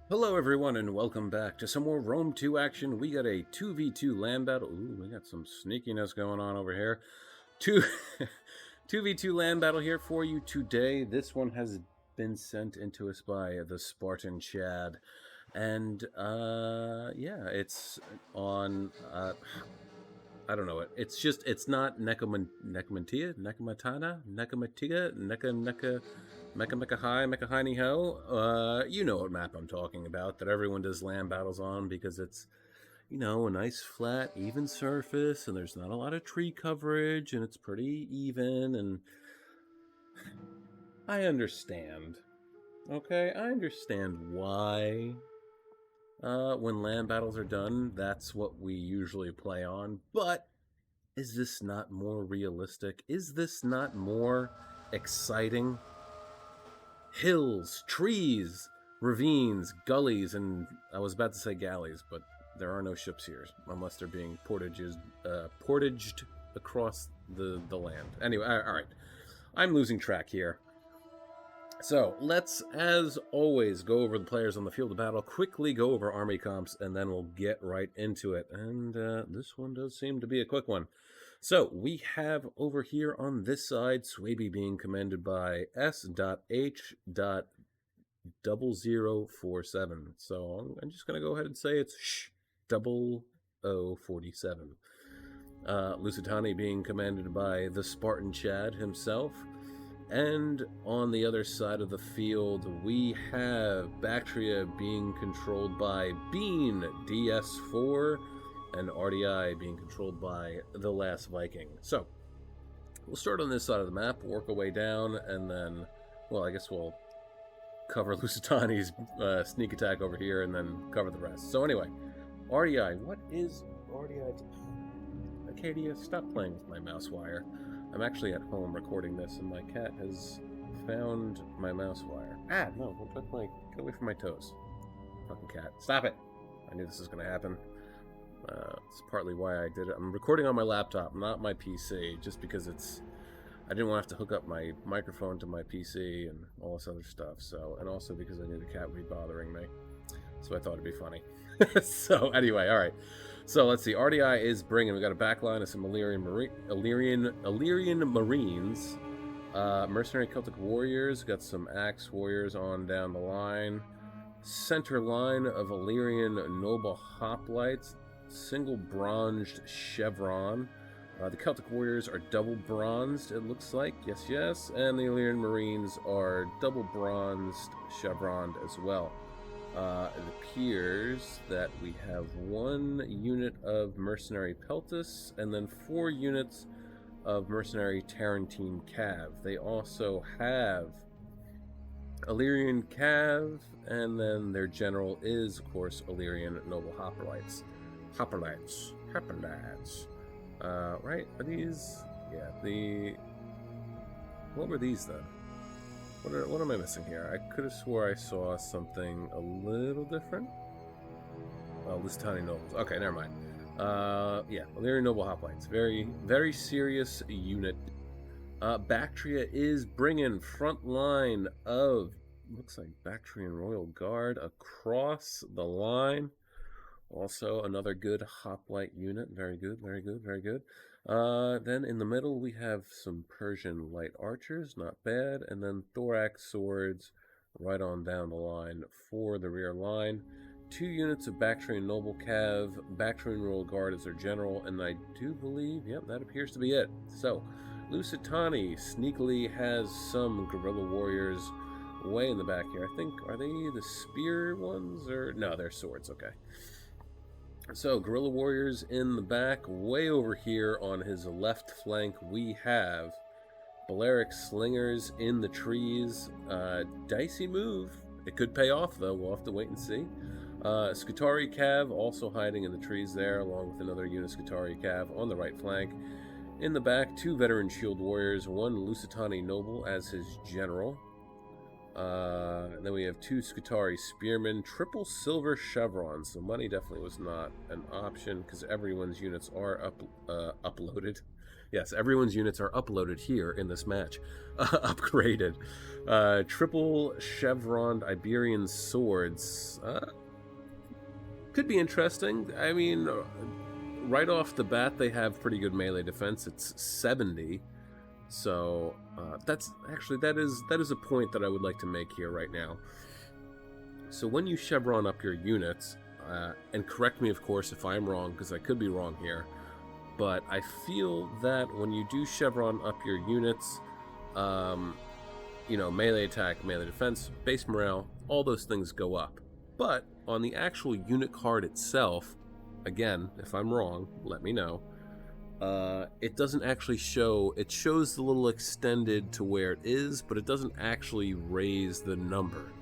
Hello everyone and welcome back to some more Rome 2 action. We got a 2v2 land battle. Ooh, we got some sneakiness going on over here. 2 2v2 land battle here for you today. This one has been sent into us by the Spartan Chad. And yeah, it's on I don't know it. It's not Necromantia, Mecca High, Mecca High Ho. You know what map I'm talking about that everyone does land battles on because it's, a nice flat, even surface, and there's not a lot of tree coverage, and it's pretty even, and I understand. Okay, I understand why when land battles are done, that's what we usually play on, but is this not more realistic? Is this not more exciting? Hills, trees, ravines, gullies, and I was about to say galleys, but there are no ships here unless they're being portaged across the land. Anyway, all right. I'm losing track here. So let's, as always, go over the players on the field of battle, quickly go over army comps, and then we'll get right into it. And this one does seem to be a quick one. So we have over here on this side, Swaby being commanded by S.H.0047. So I'm just going to go ahead and say it's sh0047. Lusitani being commanded by the Spartan Chad himself. And on the other side of the field, we have Bactria being controlled by Bean DS4 and RDI being controlled by the Last Viking. So, we'll start on this side of the map, work our way down, and then, well, I guess we'll cover Lusitani's sneak attack over here and then cover the rest. So anyway, RDI. What is RDI? Acadia, stop playing with my mouse wire. I'm actually at home recording this, and my cat has found my mouse wire. Ah, no, don't play. Get away from my toes. Fucking cat. Stop it! I knew this was going to happen. It's partly why I did it. I'm recording on my laptop, not my PC, just because I didn't want to have to hook up my microphone to my PC and all this other stuff. So, and also because I knew the cat would be bothering me. So I thought it'd be funny. So anyway, all right. So let's see. RDI is bringing. We got a backline of some Illyrian Marines, mercenary Celtic warriors. Got some axe warriors on down the line. Center line of Illyrian noble hoplites, single bronzed chevron. The Celtic warriors are double bronzed. It looks like yes, and the Illyrian Marines are double bronzed chevroned as well. It appears that we have one unit of mercenary Peltis and then 4 units of mercenary Tarentine Cav. They also have Illyrian Cav, and then their general is, of course, Illyrian Noble Hoplites. Right? Are these? Yeah, what were these then? What am I missing here? I could have swore I saw something a little different. Oh, Lusitani Nobles. Okay, never mind. Yeah, Illyrian Noble Hoplites. Very, very serious unit. Bactria is bringing front line of, looks like Bactrian Royal Guard across the line. Also, another good hoplite unit. Very good, very good, very good. Then in the middle, we have some Persian light archers. Not bad. And then thorax swords right on down the line for the rear line. 2 units of Bactrian Noble Cav. Bactrian Royal Guard as their general. And I do believe, yep, that appears to be it. So, Lusitani sneakily has some guerrilla warriors way in the back here. I think, are they the spear ones? Or no, they're swords. Okay. So, guerrilla warriors in the back. Way over here on his left flank, we have Balearic slingers in the trees. Dicey move. It could pay off, though. We'll have to wait and see. Scutari Cav also hiding in the trees there, along with another unit Scutari Cav on the right flank. In the back, 2 veteran shield warriors, 1 Lusitani noble as his general. And then we have 2 Scutari spearmen, triple silver chevrons. So money definitely was not an option because everyone's units are uploaded. Yes, everyone's units are uploaded here in this match. Upgraded. Triple chevroned Iberian swords. Could be interesting. I mean, right off the bat, they have pretty good melee defense. It's 70. So that's actually that is a point that I would like to make here right now. So when you chevron up your units, and correct me of course if I'm wrong, because I could be wrong here, but I feel that when you do chevron up your units, you know, melee attack, melee defense, base morale, all those things go up. But on the actual unit card itself, again, if I'm wrong, let me know. It doesn't actually show, it shows the little extended to where it is, but it doesn't actually raise the number.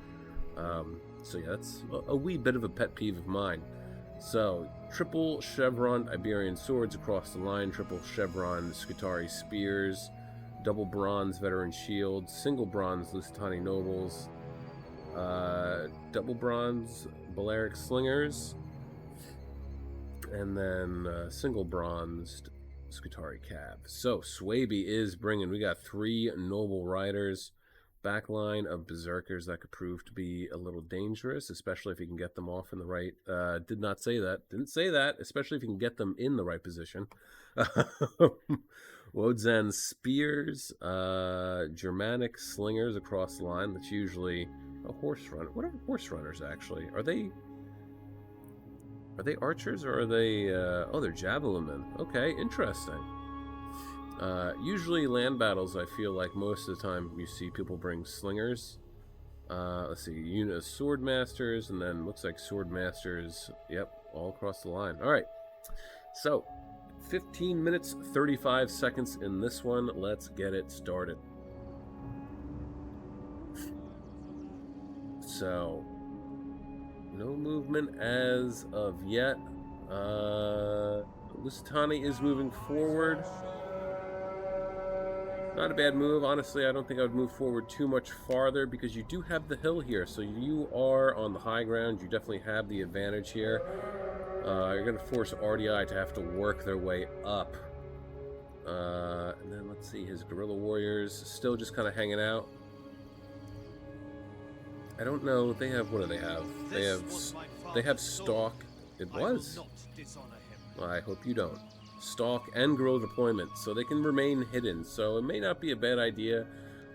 So yeah, that's a wee bit of a pet peeve of mine. So, triple chevron Iberian swords across the line, triple chevron Scutari spears, double bronze veteran shields, single bronze Lusitani nobles, double bronze Balearic slingers, and then single bronzed Scutari cav. So Swaby is bringing, we got 3 noble riders, backline of berserkers that could prove to be a little dangerous, especially if you can get them off in the right, didn't say that, especially if you can get them in the right position. Wodzan spears, Germanic slingers across the line. That's usually a horse runner. What are horse runners actually? Are they archers or are they? Oh, they're javelin men. Okay, interesting. Usually land battles, I feel like most of the time you see people bring slingers. Let's see, unit of sword masters, and then looks like sword masters. Yep, all across the line. All right, so 15 minutes 35 seconds in this one. Let's get it started. So no movement as of yet. Lusitani is moving forward. Not a bad move. Honestly, I don't think I would move forward too much farther because you do have the hill here. So you are on the high ground. You definitely have the advantage here. You're going to force RDI to have to work their way up. And then let's see, his guerrilla warriors still just kind of hanging out. I don't know. They have, what do they have? They have stalk. It was. Well, I hope you don't. Stalk and guerrilla deployment, so they can remain hidden. So it may not be a bad idea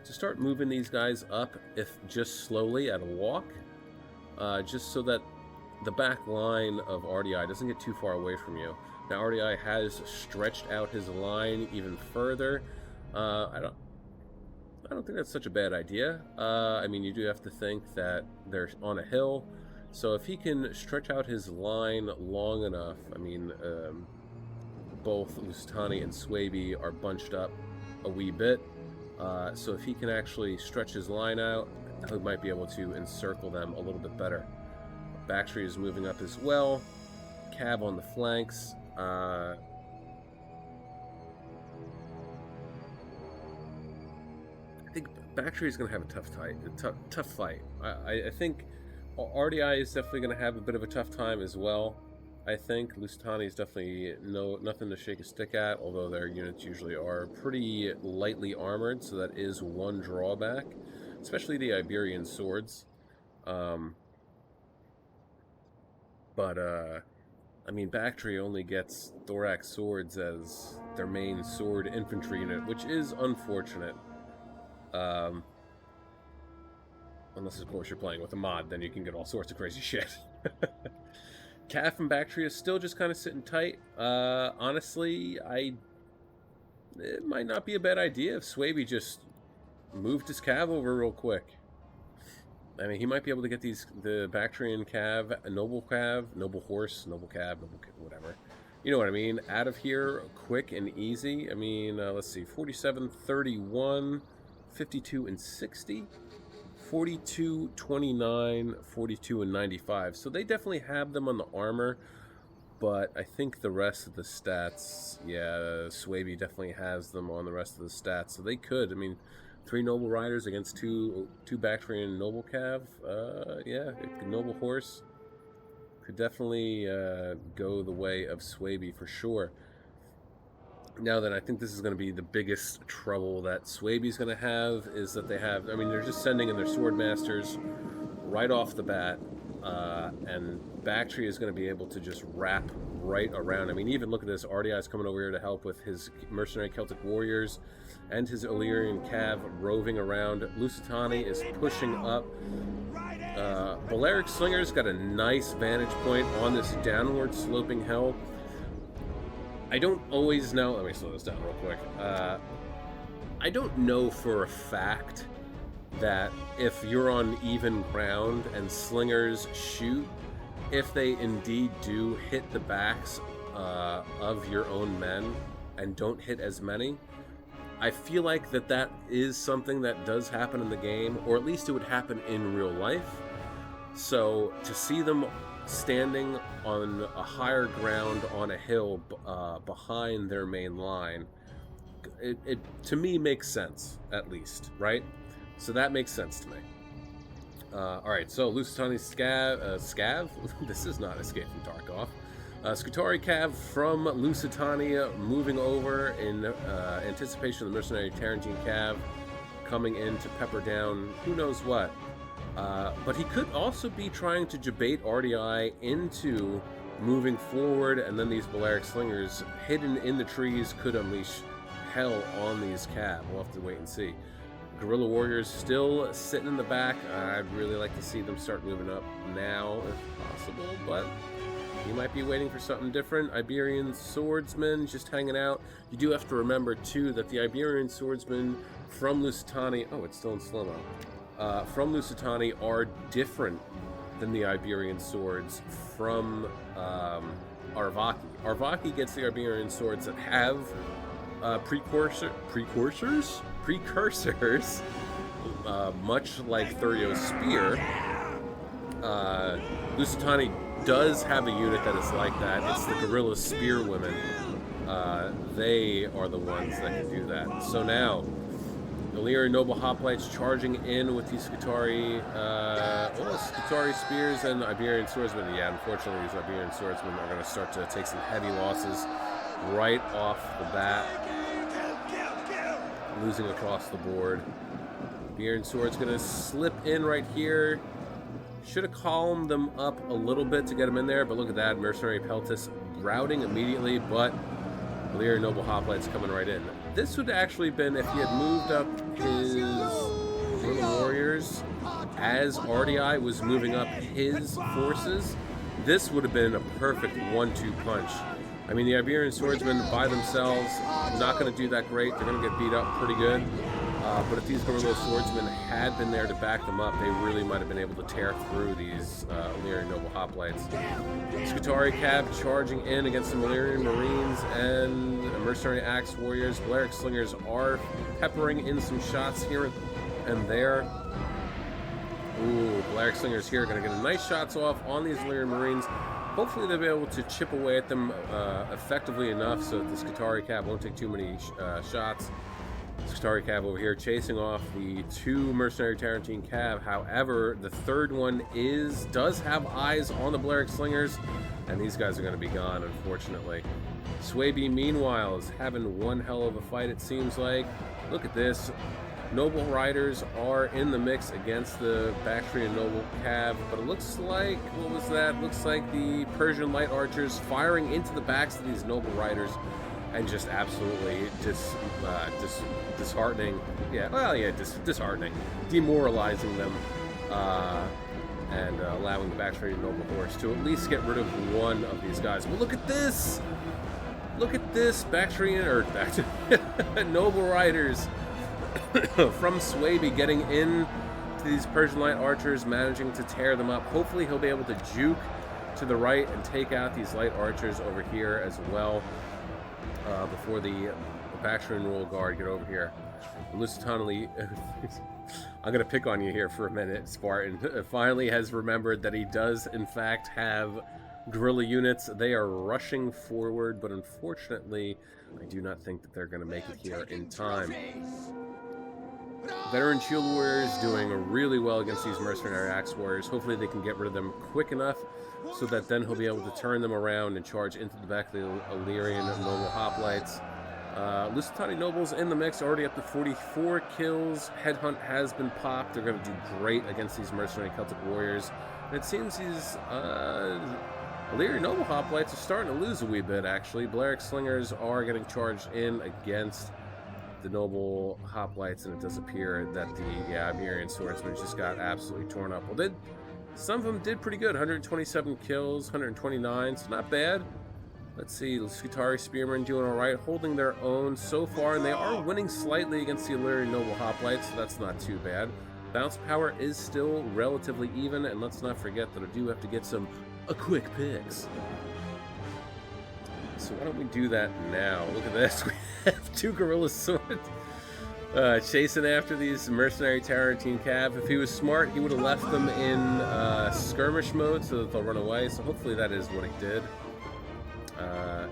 to start moving these guys up, if just slowly at a walk, just so that the back line of RDI doesn't get too far away from you. Now RDI has stretched out his line even further. I don't think that's such a bad idea. I mean, you do have to think that they're on a hill, so if he can stretch out his line long enough, I mean, both Lusitani and Swaby are bunched up a wee bit, so if he can actually stretch his line out, he might be able to encircle them a little bit better. Bactry is moving up as well. Cav on the flanks. I think Bactry is going to have a tough fight. I think RDI is definitely going to have a bit of a tough time as well. I think Lusitani is definitely nothing to shake a stick at, although their units usually are pretty lightly armored, so that is one drawback, especially the Iberian swords. I mean, Bactry only gets thorax swords as their main sword infantry unit, which is unfortunate. Unless, of course, you're playing with a mod, then you can get all sorts of crazy shit. Cav and Bactry is still just kind of sitting tight. Honestly, it might not be a bad idea if Swaby just moved his Cav over real quick. I mean, he might be able to get the Bactrian Cav, Noble Cav, Noble Horse, Noble Cav, whatever. You know what I mean? Out of here quick and easy. I mean, let's see, 47, 31, 52, and 60. 42, 29, 42, and 95. So they definitely have them on the armor, but I think the rest of the stats, yeah, Swaby definitely has them on the rest of the stats. So they could, I mean, 3 Noble Riders against two Bactrian Noble Cav. Yeah, Noble Horse could definitely go the way of Swaby for sure. Now then, I think this is going to be the biggest trouble that Swaby's going to have, is that they have, I mean, they're just sending in their sword masters right off the bat, and Bactria is going to be able to just wrap right around. I mean, even look at this, RDI's coming over here to help with his mercenary Celtic warriors and his Illyrian cav roving around. Lusitani is pushing up. Balearic Slinger's got a nice vantage point on this downward sloping hill. I don't always know. Let me slow this down real quick. I don't know for a fact that if you're on even ground and slingers shoot, if they indeed do hit the backs of your own men and don't hit as many. I feel like that is something that does happen in the game, or at least it would happen in real life. So to see them standing on a higher ground on a hill behind their main line, it to me makes sense, at least, right? So that makes sense to me. Alright, so Lusitani Scav? This is not Escape from Tarkov. Scutari Cav from Lusitania moving over in anticipation of the mercenary Tarantine Cav coming in to pepper down who knows what. But he could also be trying to debate RDI into moving forward, and then these Balearic Slingers hidden in the trees could unleash hell on these Cav. We'll have to wait and see. Guerrilla Warriors still sitting in the back. I'd really like to see them start moving up now if possible, but you might be waiting for something different. Iberian Swordsmen just hanging out. You do have to remember, too, that the Iberian Swordsmen from Lusitani... Oh, it's still in slow-mo. From Lusitani are different than the Iberian swords from Arvaki. Arvaki gets the Iberian swords that have precursors, much like Thurio's spear. Lusitani does have a unit that is like that. It's the Guerrilla Spearwomen. They are the ones that can do that. So now, Illyrian Noble Hoplites charging in with these Scutari spears and Iberian swordsmen. Yeah, unfortunately, these Iberian swordsmen are going to start to take some heavy losses right off the bat, losing across the board. Iberian sword's going to slip in right here. Should have calmed them up a little bit to get them in there, but look at that, Mercenary Peltis routing immediately, but Illyrian Noble Hoplites coming right in. This would actually been if he had moved up his Little Warriors as RDI was moving up his forces. This would have been a perfect 1-2 punch. I mean, the Iberian Swordsmen by themselves, not going to do that great. They're going to get beat up pretty good. But if these Guerrilla Swordsmen had been there to back them up, they really might have been able to tear through these Illyrian Noble Hoplites. Scutari Cav charging in against some Illyrian Marines and Mercenary Axe Warriors. Balearic Slingers are peppering in some shots here and there. Ooh, Balearic Slingers here are going to get nice shots off on these Illyrian Marines. Hopefully they'll be able to chip away at them effectively enough so that the Scutari Cav won't take too many shots. Scutari Cav over here chasing off the two Mercenary Tarantine Cav. However, the third one does have eyes on the Balearic Slingers, and these guys are going to be gone, unfortunately. Swaby, meanwhile, is having one hell of a fight, it seems like. Look at this. Noble Riders are in the mix against the Bactrian Noble Cav, but it looks like, what was that? Looks like the Persian Light Archers firing into the backs of these Noble Riders and just absolutely disheartening. Disheartening. Demoralizing them and allowing the Bactrian Noble Horse to at least get rid of one of these guys. Well, look at this! Look at this, Bactrian, or Noble Riders from Swaby getting in to these Persian Light Archers, managing to tear them up. Hopefully he'll be able to juke to the right and take out these Light Archers over here as well before the Bactrian Royal Guard get over here. Lusitani, I'm going to pick on you here for a minute, Spartan, finally has remembered that he does in fact have guerrilla units. They are rushing forward, but unfortunately I do not think that they're going to make it here in time. Veteran Shield Warriors doing really well against these Mercenary Axe Warriors. Hopefully they can get rid of them quick enough so that then he'll be able to turn them around and charge into the back of the Illyrian Noble Hoplites. Lusitani Nobles in the mix, already up to 44 kills. Headhunt has been popped. They're going to do great against these mercenary Celtic warriors. And it seems these Illyrian Noble Hoplites are starting to lose a wee bit, actually. Balearic Slingers are getting charged in against the Noble Hoplites, and it does appear that the Iberian Swordsmen just got absolutely torn up. Well, some of them did pretty good. 127 kills, 129, so not bad. Let's see, Scutari Spearmen doing all right, holding their own so far, and they are winning slightly against the Illyrian Noble Hoplites, so that's not too bad. Bounce power is still relatively even, and let's not forget that I do have to get some quick picks. So why don't we do that now? Look at this, we have 2 Gorilla Swords chasing after these mercenary Tarantine Cav. If he was smart, he would have left them in skirmish mode so that they'll run away, so hopefully that is what he did.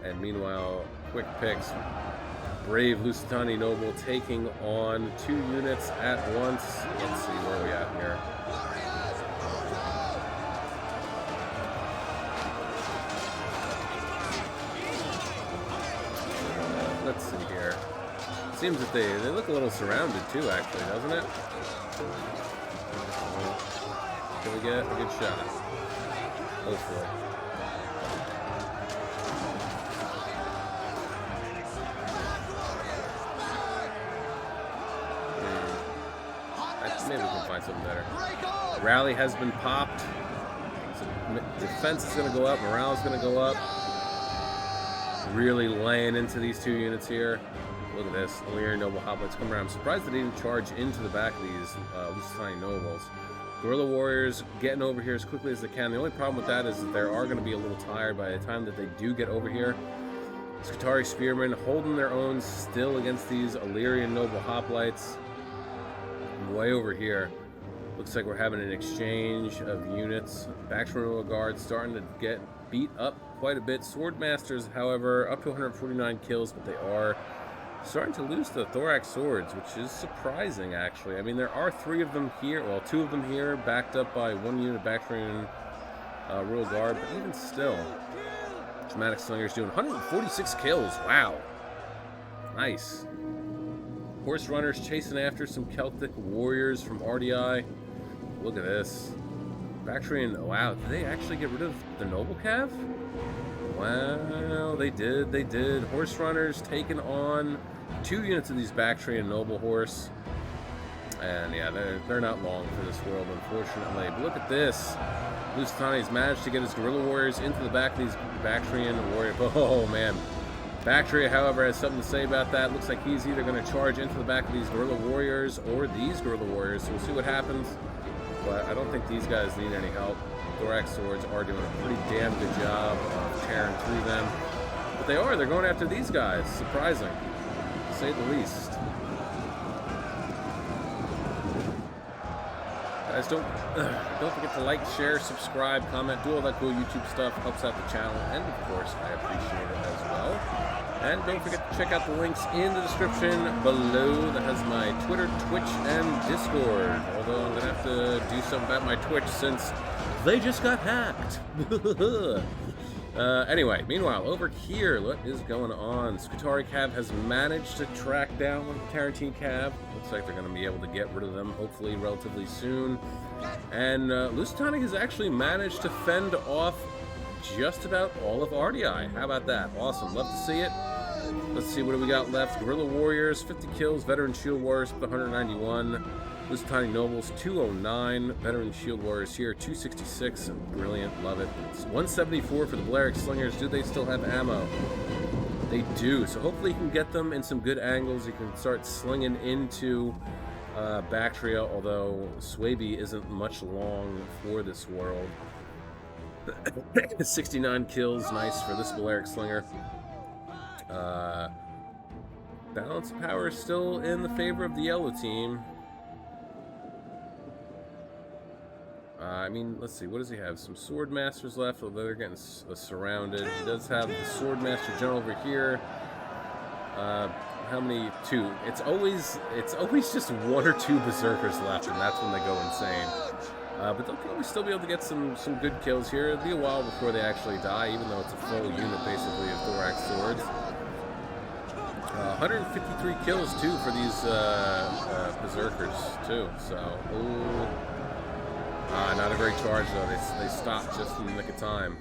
And meanwhile, quick picks. Brave Lusitani Noble taking on 2 units at once. Let's see where we at here. Let's see here. Seems that they look a little surrounded too, actually, doesn't it? Can we get a good shot? Hopefully. Maybe we can find something better. Rally has been popped. So defense is going to go up. Morale is going to go up. Really laying into these 2 units here. Look at this. Illyrian Noble Hoplites come around. I'm surprised they didn't charge into the back of these Lusitani Nobles. Guerrilla Warriors getting over here as quickly as they can. The only problem with that is that they are going to be a little tired by the time that they do get over here. Scutari Spearmen holding their own still against these Illyrian Noble Hoplites. Way over here, looks like we're having an exchange of units. Backroom Guard starting to get beat up quite a bit. Swordmasters, however, up to 149 kills, but they are starting to lose the Thorax Swords, which is surprising, actually. I mean, there are 3 of them here, well, 2 of them here, backed up by 1 unit Backroom Royal Guard, but even still, Dramatic Slingers doing 146 kills. Wow, nice. Horse Runners chasing after some Celtic warriors from RDI. Look at this. Bactrian, wow, did they actually get rid of the Noble Cav? Wow, they did. Horse Runners taking on 2 units of these Bactrian Noble Horse. And yeah, they're not long for this world, unfortunately. But look at this. Lusitani's managed to get his guerrilla warriors into the back of these Bactrian warriors. Oh, man. Bactria, however, has something to say about that. Looks like he's either going to charge into the back of these guerrilla warriors or these guerrilla warriors. So we'll see what happens. But I don't think these guys need any help. Thorax Swords are doing a pretty damn good job of tearing through them. But they're going after these guys. Surprising, to say the least. Guys, don't forget to like, share, subscribe, comment, do all that cool YouTube stuff. Helps out the channel, and of course, I appreciate it as well. And don't forget to check out the links in the description below. That has my Twitter, Twitch, and Discord. Although I'm gonna have to do something about my Twitch since they just got hacked. Anyway, meanwhile, over here, what is going on? Scutari Cav has managed to track down one of the Tarantine Cav. Looks like they're going to be able to get rid of them, hopefully, relatively soon. And Lusitani has actually managed to fend off just about all of RDI. How about that? Awesome. Love to see it. Let's see, what do we got left? Guerrilla Warriors, 50 kills. Veteran Shield Warriors with 191. Lusitani Nobles, 209. Veteran Shield Warriors here, 266. Brilliant, love it. It's 174 for the Balearic Slingers. Do they still have ammo? They do, so hopefully you can get them in some good angles. You can start slinging into Bactria, although Swaby isn't much long for this world. 69 kills, nice for this Balearic Slinger. Balance of power is still in the favor of the yellow team. I mean, let's see, what does he have? Some Sword Masters left, although they're getting surrounded. He does have the Sword Master General over here. How many? 2. It's always just 1 or 2 Berserkers left, and that's when they go insane. But they'll probably still be able to get some good kills here. It'll be a while before they actually die, even though it's a full unit, basically, of Thorax Swords. 153 kills too for these berserkers too. So, not a great charge though. They stopped just in the nick of time.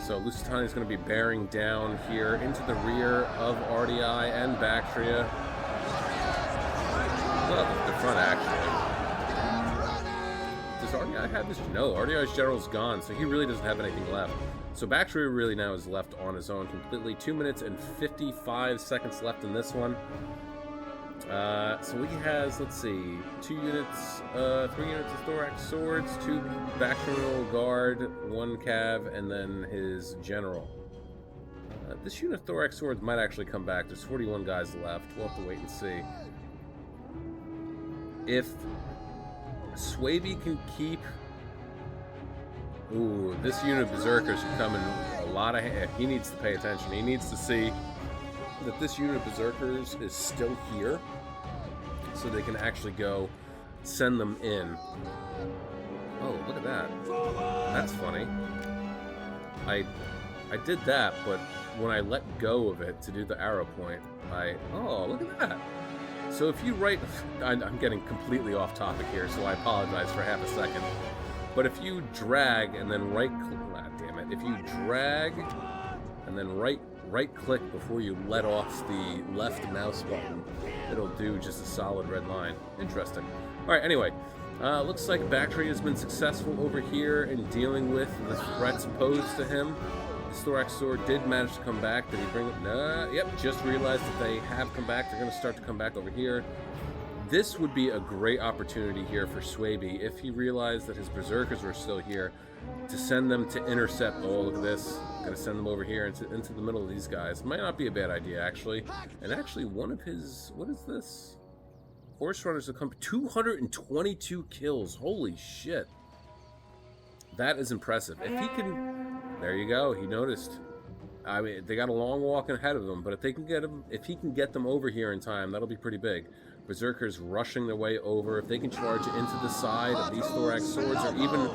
So Lusitania is going to be bearing down here into the rear of RDI and Bactria. Well, the front actually. Does RDI have his? No, RDI's general's gone, so he really doesn't have anything left. So Bactria really now is left on his own completely. 2 minutes and 55 seconds left in this one. So he has, let's see, 2 units, 3 units of thorax swords, 2 Bactrian guard, 1 cav, and then his general. This unit of thorax swords might actually come back. There's 41 guys left. We'll have to wait and see. If Swaby can keep... Ooh, this unit of berserkers should come in a lot of... He needs to pay attention. He needs to see that this unit of berserkers is still here, so they can actually go send them in. Oh, look at that. That's funny. I did that, but when I let go of it to do the arrow point, oh, look at that. So if you right... I'm getting completely off topic here, so I apologize for half a second. But if you drag and then right-click... Ah, damn it. If you drag and then right-click before you let off the left mouse button, it'll do just a solid red line. Interesting. Alright, anyway. Looks like Bactria has been successful over here in dealing with the threats posed to him. His thorax sword did manage to come back. Did he bring it? Nah, yep, just realized that they have come back. They're going to start to come back over here. This would be a great opportunity here for Swaby if he realized that his berserkers were still here, to send them to intercept. Oh, look at this. Going to send them over here into the middle of these guys. Might not be a bad idea, actually. And actually, one of his... What is this? Horse runners have come... 222 kills. Holy shit. That is impressive. If he can... There you go. He noticed. I mean, they got a long walk ahead of them, but if they can get him... If he can get them over here in time, that'll be pretty big. Berserkers rushing their way over. If they can charge into the side of these thorax swords, or even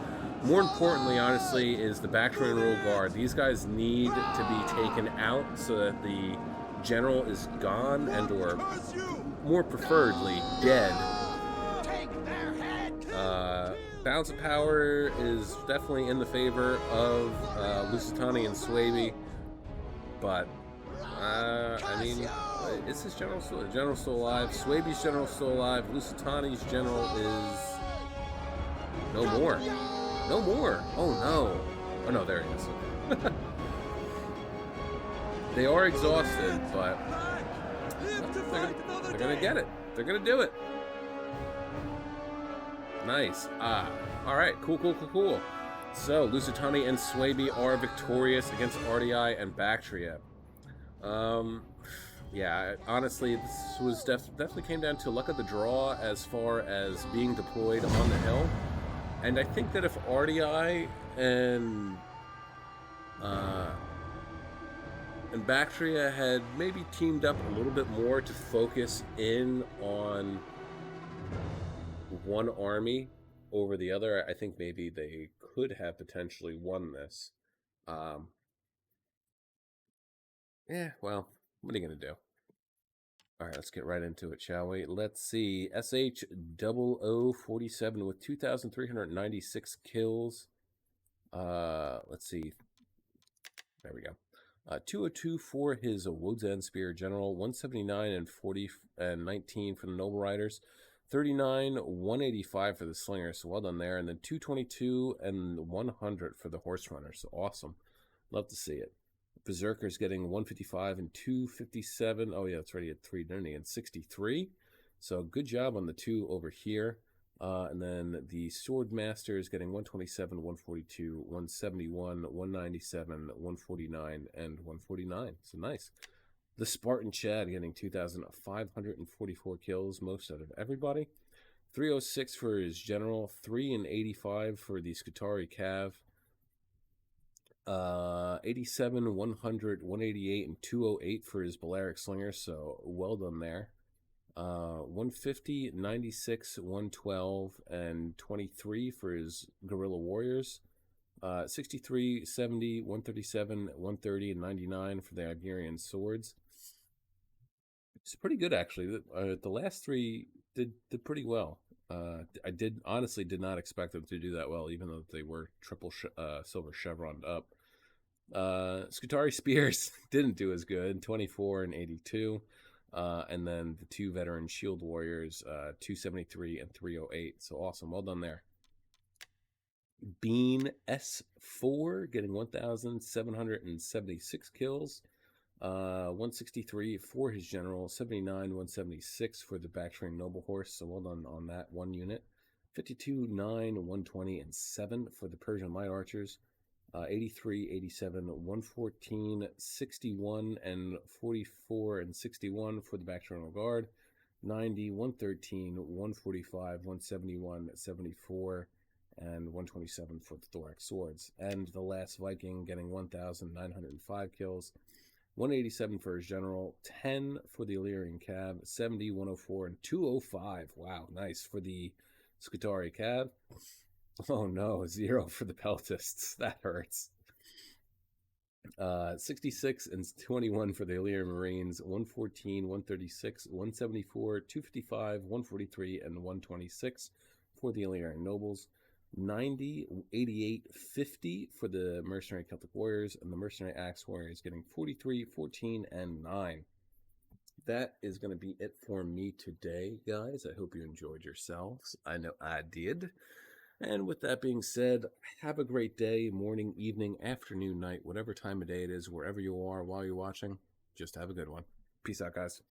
more importantly, honestly, is the Bactrian Rule Guard. These guys need to be taken out so that the general is gone and, or more preferably, dead. Balance of power is definitely in the favor of Lusitania and Swaby, but I mean, is his general still alive? Swaby's general still alive. Lusitania's general is no more. No more. Oh no. Oh no, there he is. They are exhausted, but they're gonna get it. They're gonna do it. Nice. Alright, cool. So, Lusitania and Swaby are victorious against RDI and Bactria. Yeah, honestly, this was definitely came down to luck of the draw as far as being deployed on the hill. And I think that if RDI and Bactria had maybe teamed up a little bit more to focus in on one army over the other, I think maybe they could have potentially won this. Yeah, well, what are you going to do? All right, let's get right into it, shall we? Let's see. SH0047 with 2,396 kills. Let's see. There we go. 202 for his Wodzan Spear General, 179 and 40 and 19 for the Noble Riders, 39, 185 for the Slinger, so well done there, and then 222 and 100 for the Horse Runners. So awesome. Love to see it. Berserker's getting 155 and 257. Oh yeah, that's right, he had 3, didn't he? And 63. So good job on the 2 over here. And then the Swordmaster is getting 127, 142, 171, 197, 149, and 149. So nice. The Spartan Chad getting 2,544 kills, most out of everybody. 306 for his General, 3 and 85 for the Skutari Cav. 87, 100, 188, and 208 for his Balearic Slinger, so well done there. 150, 96, 112, and 23 for his Guerrilla Warriors. 63, 70, 137, 130, and 99 for the Iberian Swords. It's pretty good actually. The last three did pretty well. I did honestly did not expect them to do that well, even though they were triple silver chevroned up. Scutari Spears didn't do as good, 24 and 82. And then the two veteran Shield Warriors, 273 and 308. So awesome. Well done there. Bean S4 getting 1,776 kills. 163 for his general, 79, 176 for the backtrain noble horse. So well done on that one unit. 52, 9, 120, and 7 for the Persian light archers. 83, 87, 114, 61, and 44 and 61 for the backtrain guard. 90, 113, 145, 171, 74, and 127 for the thorax swords. And the last Viking getting 1,905 kills. 187 for his general, 10 for the Illyrian Cav, 70, 104, and 205. Wow, nice for the Scutari Cav. Oh no, 0 for the Peltists. That hurts. 66 and 21 for the Illyrian Marines, 114, 136, 174, 255, 143, and 126 for the Illyrian Nobles. 90, 88, 50 for the Mercenary Celtic Warriors, and the Mercenary Axe Warriors getting 43, 14, and 9. That is going to be it for me today, guys. I hope you enjoyed yourselves. I know I did. And with that being said, have a great day, morning, evening, afternoon, night, whatever time of day it is, wherever you are while you're watching. Just have a good one. Peace out, guys.